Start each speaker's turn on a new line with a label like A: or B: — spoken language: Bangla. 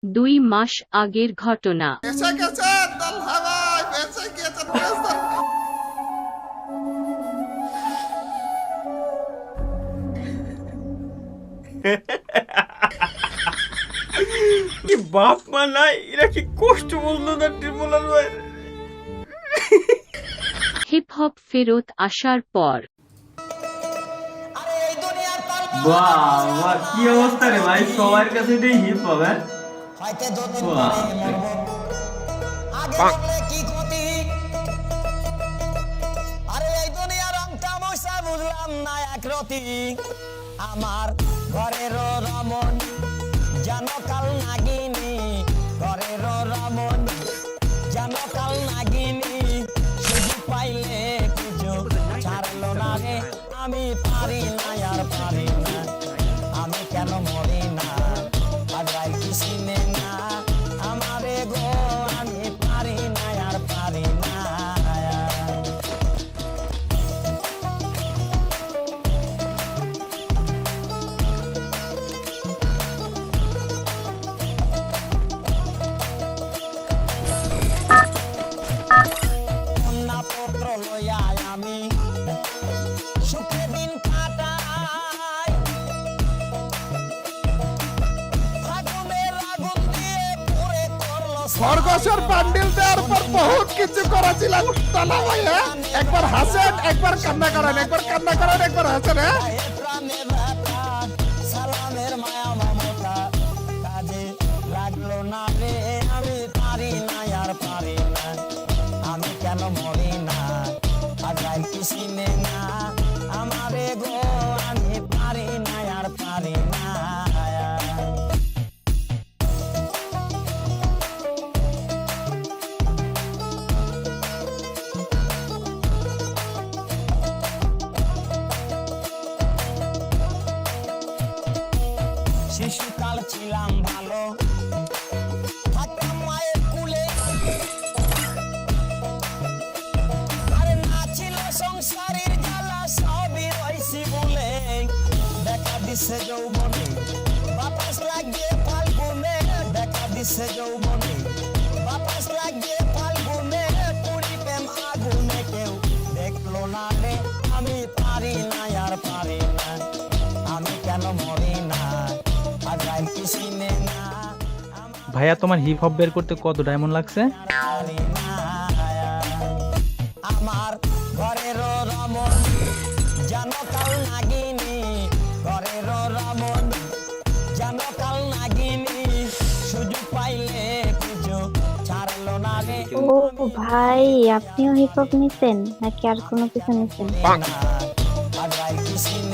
A: 2 মাস আগের ঘটনা।
B: কি বাপ মা নাই, এরা কি কষ্ট বললো না ট্রিপলার ভাই।
A: হিপ হপ ফেরত আসার পর
B: বাবা কি অবস্থা রে ভাই, সবার কাছে দেই হিপ হপ।
C: বুঝলাম না একরতি আমার ঘরের রমন যেন কাল নাগিনী, ঘরের রমন যেন কাল নাগিনী, শুধু পাইলে কিছু ছাড়লো না রে, আমি পারি না আর পারি না, আমি কেন মরি না, আজরাইল কি চিনে না আমারে গো, আমি পারি না আর পারি না। আমি সুখে দিন কাটাই, ফাগুনের আগুন দিয়ে পুরে করলো
D: খরগোশের বান্ডিল দেওয়ার পর বহুত কিছু করেছিলাম তালা ভাইয়া। একবার হাসেন, একবার কান্না করেন, একবার কান্না করেন, একবার হাসেন।
C: প্রাণে ব্যথা, সালামের মায়া মমতা কাজে লাগলো না রে, আমি পারি না আর পারি না, আমি কেন মরি না, আজরাইল কি চিনে না আমারে গো, আমি পারি না আর পারি না। শিশুকাল ছিলাম ভালো, থাকতাম মায়ের কুলে, আরে না ছিল সংসারের জ্বালা, সবই রইছি বলে, দেখা দিছে যৌবনে বাতাস লাগিয়ে ফাল্গুনে, দেখা দিছে যৌবনে বাতাস লাগিয়ে ফাল্গুনে, পুরি প্রেম আগুনে কেউ দেখলো না রে, আমি পারি না আর পারি না, আমি কেন মরি না, আজরাইল কি চিনে না।
E: ভাইয়া তোমার হিপ হপ বের করতে কত ডায়মন্ড লাগছে?
C: আমার ঘরের রমন যেন কাল নাগিনী, ঘরের রমন যেন কাল নাগিনী, সুযোগ পাইলে কিছু ছাড়লো না রে।
F: ও ভাই, আপনিও হিপ হপ নিছেন নাকি আর কোনো কিছু নিছেন?
C: আজরাইল কি চিনে